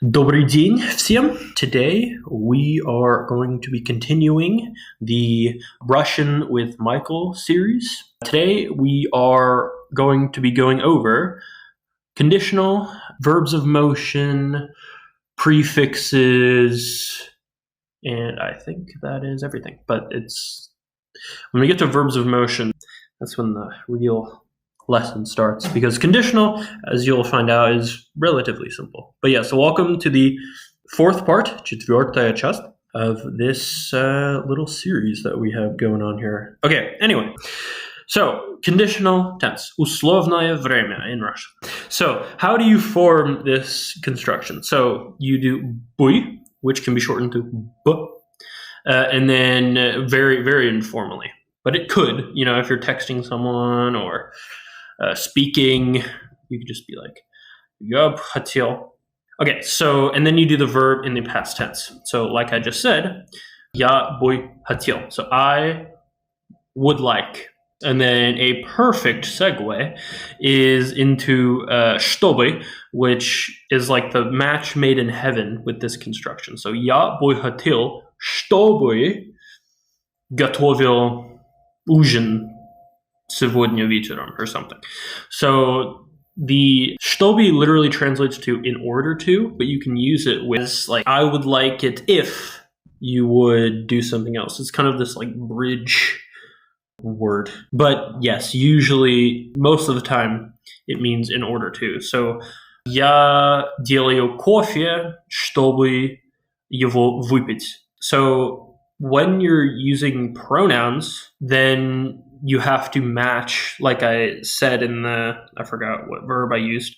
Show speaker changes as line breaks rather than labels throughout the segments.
Добрый день всем! Today we are going to be continuing the Russian with Michael series. Today we are going to be going over conditional, verbs of motion, prefixes, and I think that is everything. But it's when we get to verbs of motion, that's when the real lesson starts, because conditional, as you'll find out, is relatively simple. But yeah, so welcome to the fourth part, четвертая часть, of this little series that we have going on here. Okay, anyway, so conditional tense, условное время in Russian. So how do you form this construction? So you do буй, which can be shortened to b, and then very, very informally. But it could, if you're texting someone or speaking, you could just be like, я б хотел. Okay, so, and then you do the verb in the past tense. So, like I just said, я бы хотел. So, I would like. And then a perfect segue is into чтобы, which is like the match made in heaven with this construction. So, я бы хотел, чтобы готовил ужин сегодня вечером or something. So the чтобы literally translates to in order to, but you can use it with like, I would like it if you would do something else. It's kind of this like bridge word. But yes, usually, most of the time, it means in order to. So я делаю кофе, чтобы его выпить. So when you're using pronouns, then you have to match, like I said in I forgot what verb I used.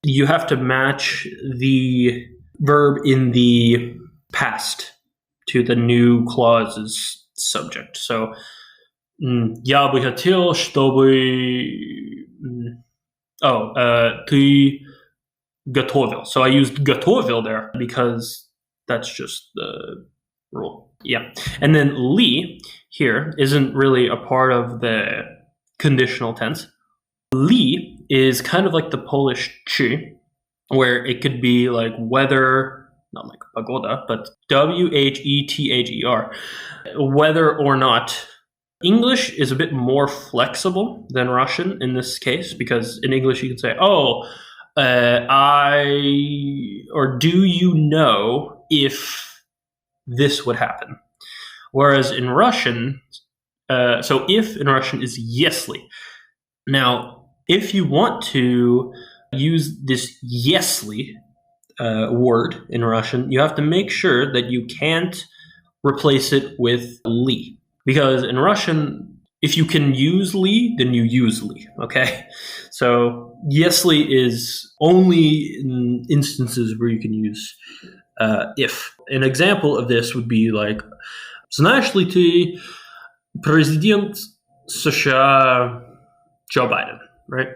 You have to match the verb in the past to the new clause's subject. So, я бы хотел, чтобы... ты готовил. So I used готовил there because that's just the rule. Yeah. And then li here isn't really a part of the conditional tense. Li is kind of like the Polish czy, where it could be like whether, not like pagoda, but whether, whether or not. English is a bit more flexible than Russian in this case, because in English you can say, do you know if this would happen? Whereas in Russian, so if in Russian is yesly. Now, if you want to use this yesly word in Russian, you have to make sure that you can't replace it with li. Because in Russian, if you can use li, then you use li, okay? So yesly is only in instances where you can use if. An example of this would be like, знаешь ли ты президент США Joe Biden, right?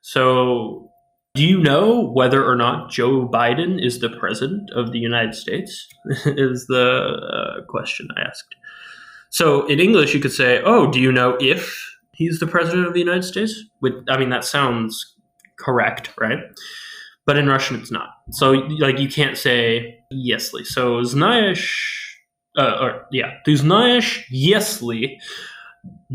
So do you know whether or not Joe Biden is the president of the United States? Is the question I asked. So in English, you could say, do you know if he's the president of the United States? That sounds correct, right? But in Russian, it's not. So, you can't say yesly. So, ты знаешь, если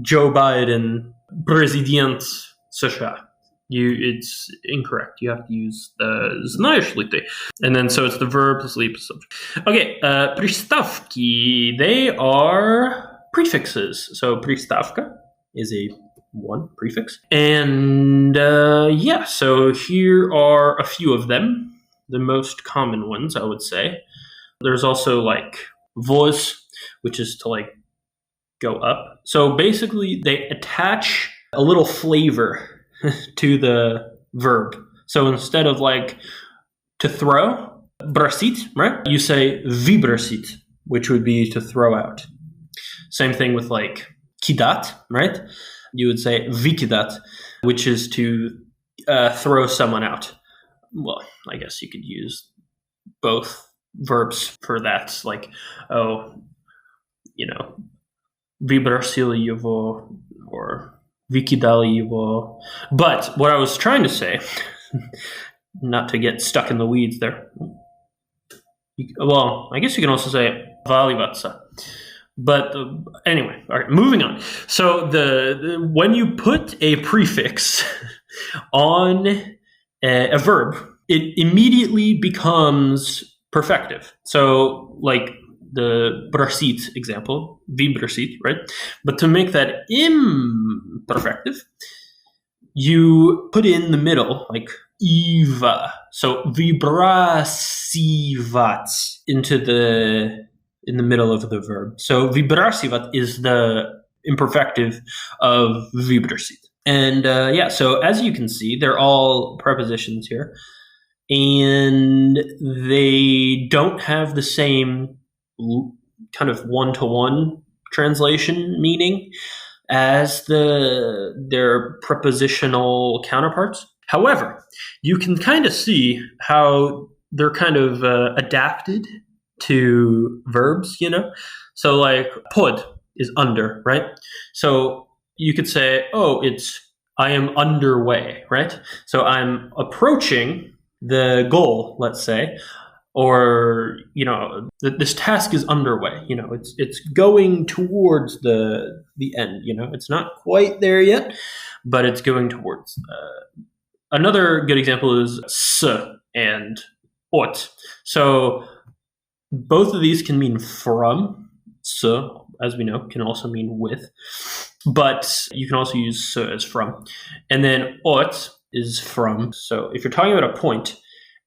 Joe Biden президент США? It's incorrect. You have to use the знаешь ли ты. And then, so it's the verb plus li plus subject. Okay, приставки, they are prefixes. So, приставка is a one prefix. And so here are a few of them, the most common ones, I would say. There's also like voz, which is to like go up. So basically they attach a little flavor to the verb. So instead of like to throw, бросить, right? You say выбросить, which would be to throw out. Same thing with like кидать, right? You would say выкидать, which is to throw someone out. Well, I guess you could use both verbs for that. Like, выбросили его or выкидали его. But what I was trying to say, not to get stuck in the weeds there, Well, I guess you can also say valivatsa. But anyway, all right, moving on. So when you put a prefix on a verb, it immediately becomes perfective. So like the brăsit example, vibrăsit, right? But to make that imperfective, you put in the middle, like Eva. So vibrasivat in the middle of the verb. So vibrasivat is the imperfective of vibrăsit. And so as you can see, they're all prepositions here. And they don't have the same kind of one-to-one translation meaning as their prepositional counterparts. However, you can kind of see how they're kind of adapted to verbs, So like pod is under, right? So you could say, I am underway, right? So I'm approaching the goal, let's say, or this task is underway. It's going towards the end. It's not quite there yet, but it's going towards. Another good example is s and ot. So both of these can mean from. S, as we know, can also mean with, but you can also use s as from, and then ot is from. So if you're talking about a point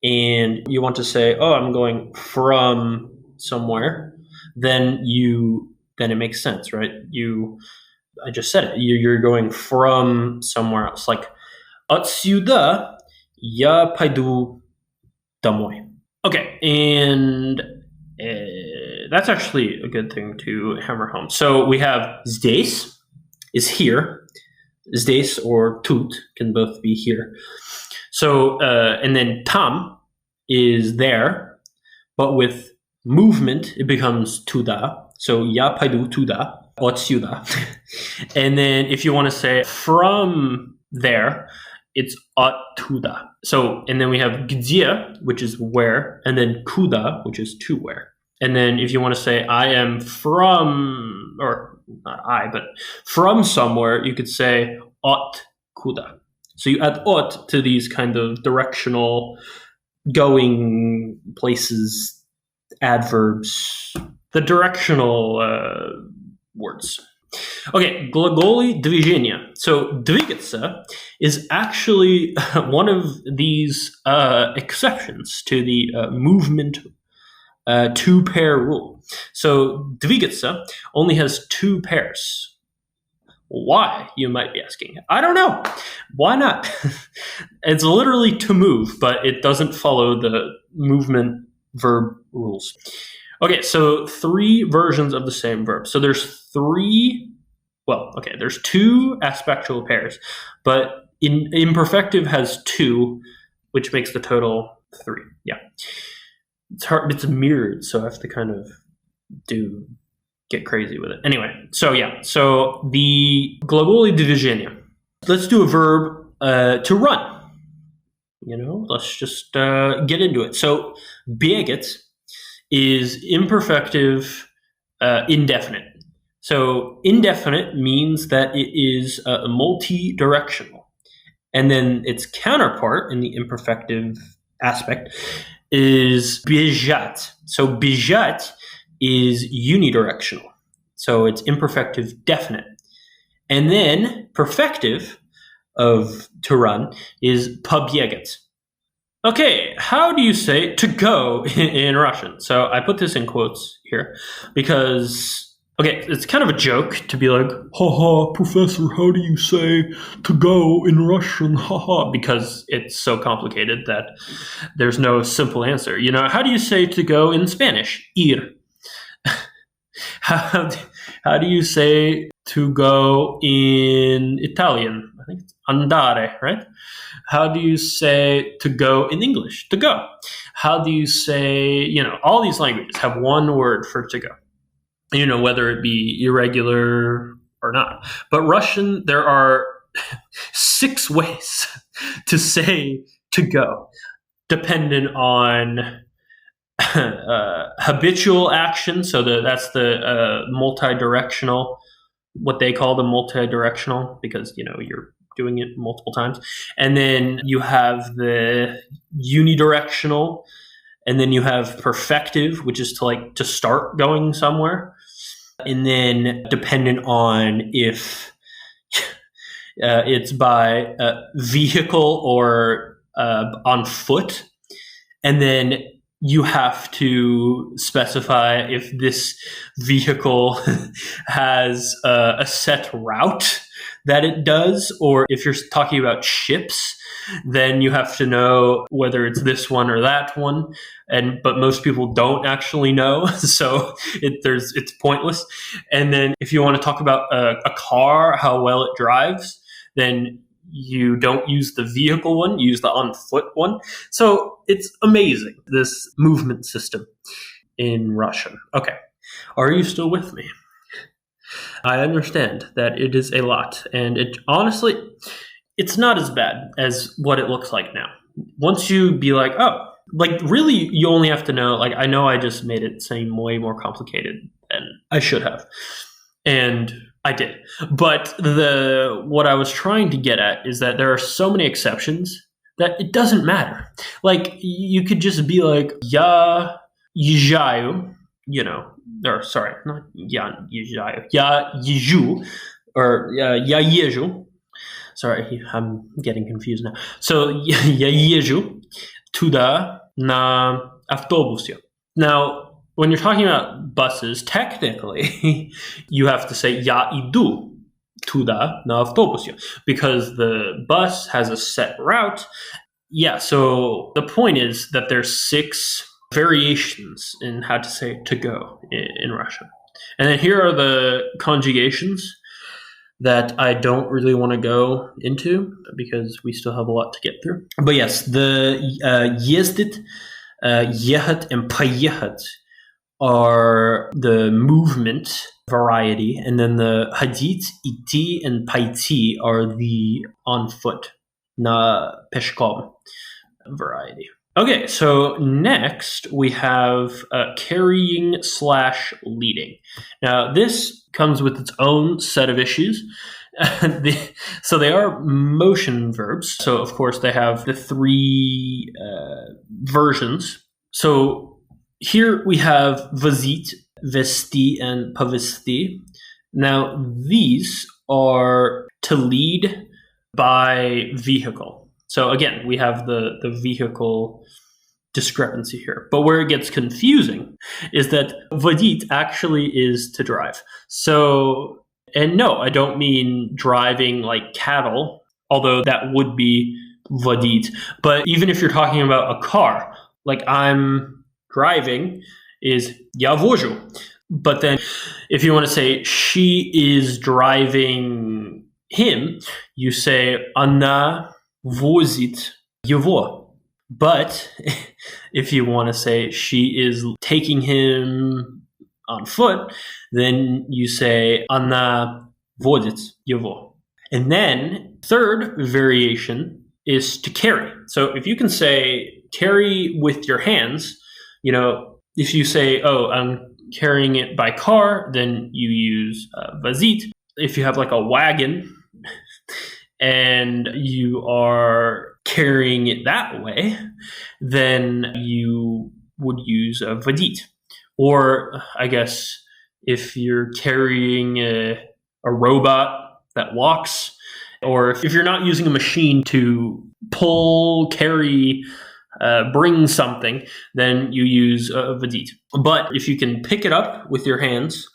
and you want to say, I'm going from somewhere, then it makes sense, right? I just said it. You're going from somewhere else. Like отсюда я пойду домой. Okay, and that's actually a good thing to hammer home. So we have здесь is here. Здесь or тут can both be here. So, and then tam is there, but with movement, it becomes туда. So, я пойду туда, отсюда. And then if you want to say from there, it's оттуда. So, and then we have где, which is where, and then куда, which is to where. And then if you want to say I am from, or not I, but from somewhere, you could say откуда. So you add ot to these kind of directional going places, adverbs, the directional words. Okay, глаголы движения. So двигаться is actually one of these exceptions to the movement two-pair rule. So двигаться only has two pairs. Why, you might be asking? I don't know. Why not? It's literally to move, but it doesn't follow the movement verb rules. Okay, so three versions of the same verb. So there's there's two aspectual pairs, but imperfective has two, which makes the total three. Yeah. It's hard, it's mirrored, so I have to kind of get crazy with it. Anyway, so the глаголы движения. Let's do a verb to run. Let's just get into it. So бегать is imperfective indefinite. So indefinite means that it is multi-directional. And then its counterpart in the imperfective aspect is бежать. So бежать is unidirectional. So it's imperfective definite. And then perfective of to run is побегать. Okay, how do you say to go in Russian? So I put this in quotes here because, it's kind of a joke to be like, haha, professor, how do you say to go in Russian? Haha, because it's so complicated that there's no simple answer. How do you say to go in Spanish? Ir. How do you say to go in Italian? I think it's andare, right? How do you say to go in English? To go. How do you say, all these languages have one word for to go. Whether it be irregular or not. But Russian, there are 6 ways to say to go, dependent on habitual action. So that's the multi-directional, what they call the multi-directional, because you're doing it multiple times. And then you have the unidirectional, and then you have perfective, which is to start going somewhere. And then dependent on if it's by vehicle or on foot. And then you have to specify if this vehicle has a set route that it does, or if you're talking about ships, then you have to know whether it's this one or that one. But most people don't actually know, so it's pointless. And then if you want to talk about a car, how well it drives, then you don't use the vehicle one, you use the on foot one. So it's amazing, this movement system in Russian. Okay, are you still with me? I understand that it is a lot, and honestly, it's not as bad as what it looks like now. Once you be like, oh, really, you only have to know, I know I just made it seem way more complicated than I should have. And I did. But what I was trying to get at is that there are so many exceptions that it doesn't matter. You could just be like, я езжаю, or sorry, not я езжаю, я езжу, or я езжу. Sorry, I'm getting confused now. So, я езжу туда на автобусе. Now, when you're talking about buses, technically, you have to say я иду туда на автобусе, because the bus has a set route. Yeah, so the point is that there's 6 variations in how to say to go in Russian. And then here are the conjugations that I don't really want to go into because we still have a lot to get through. But yes, the ездит, ехать, and поехать are the movement variety, and then the ходить, идти, and пойти are the on foot, на пешком variety. Okay, so next we have carrying/leading. Now this comes with its own set of issues. So they are motion verbs. So of course they have the 3 versions. So here we have возить, вести, and повести. Now these are to lead by vehicle. So again, we have the vehicle discrepancy here. But where it gets confusing is that водить actually is to drive. So, and no, I don't mean driving like cattle, although that would be водить. But even if you're talking about a car, like I'm driving is я вожу. But then if you want to say she is driving him, you say она возит его. But if you want to say she is taking him on foot, then you say она водит его. And then third variation is to carry. So if you can say carry with your hands, if you say, oh, I'm carrying it by car, then you use возить. If you have like a wagon and you are carrying it that way, then you would use водить. Or I guess if you're carrying a robot that walks, or if you're not using a machine to pull, carry, bring something, then you use водить. But if you can pick it up with your hands,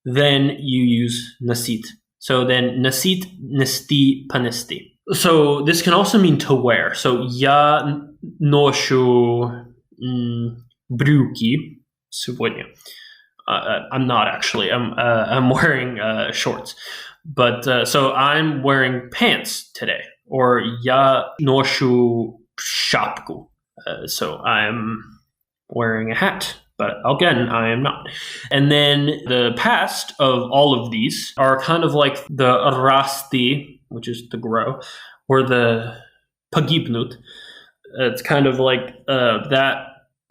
then you use носить. So then носить, нести, понести. So this can also mean to wear. So я ношу брюки сегодня. I'm not actually. I'm wearing shorts. But so I'm wearing pants today. Or я ношу шапку. So I'm wearing a hat. But again, I am not. And then the past of all of these are kind of like the расти, which is to grow, or the погибнуть. It's kind of like that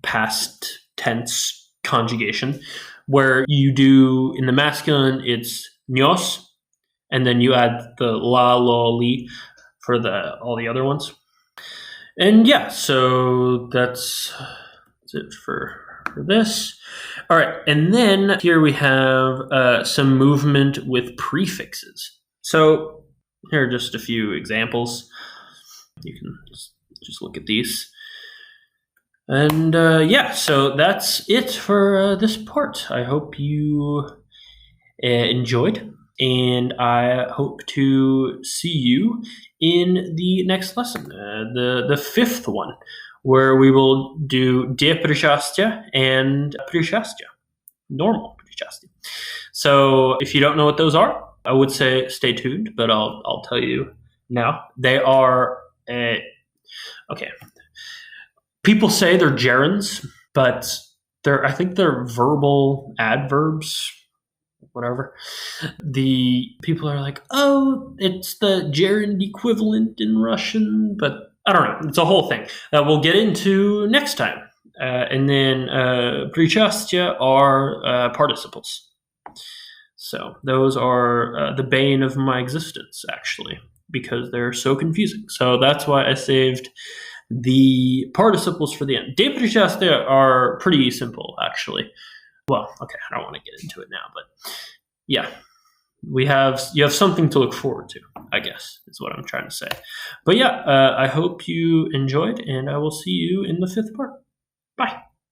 past tense conjugation, where you do, in the masculine, it's nios, and then you add the la, lo, li for all the other ones. And yeah, so that's it for this. All right, and then here we have some movement with prefixes. So here are just a few examples. You can just look at these. And yeah, so that's it for this part. I hope you enjoyed, and I hope to see you in the next lesson, the fifth one, where we will do de причастия and причастия, normal причастия. So if you don't know what those are, I would say stay tuned, but I'll tell you now. They are okay. People say they're gerunds, but I think they're verbal adverbs. Whatever. The people are like, oh, it's the gerund equivalent in Russian, but I don't know. It's a whole thing that we'll get into next time. And then причастия are participles. So those are the bane of my existence, actually, because they're so confusing. So that's why I saved the participles for the end. De причастия are pretty simple, actually. Well, okay, I don't want to get into it now, but yeah, you have something to look forward to, I guess, is what I'm trying to say. But yeah, I hope you enjoyed, and I will see you in the fifth part. Bye.